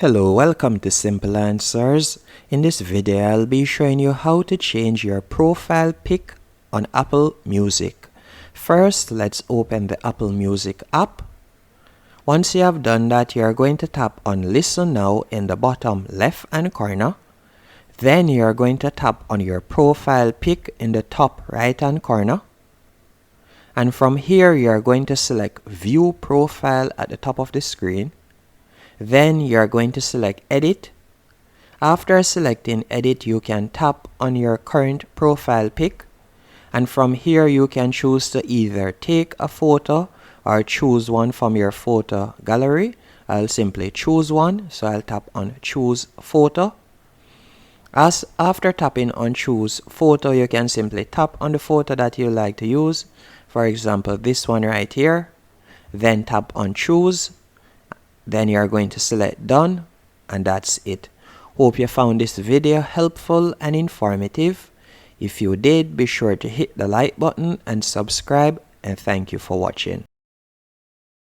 Hello, welcome to Simple Answers. In this video, I'll be showing you how to change your profile pic on Apple Music. First, let's open the Apple Music app. Once you have done that, you're going to tap on Listen Now in the bottom left hand corner. Then you're going to tap on your profile pic in the top right hand corner. And from here, you're going to select View Profile at the top of the screen. Then you're going to select Edit. After selecting Edit, you can tap on your current profile pic, and from here you can choose to either take a photo or choose one from your photo gallery. I'll simply choose one, so I'll tap on Choose Photo. As after tapping on Choose Photo, you can simply tap on the photo that you like to use. For example, this one right here. Then tap on Choose. Then you are going to select Done, and that's it. Hope you found this video helpful and informative. If you did, be sure to hit the like button and subscribe, and thank you for watching.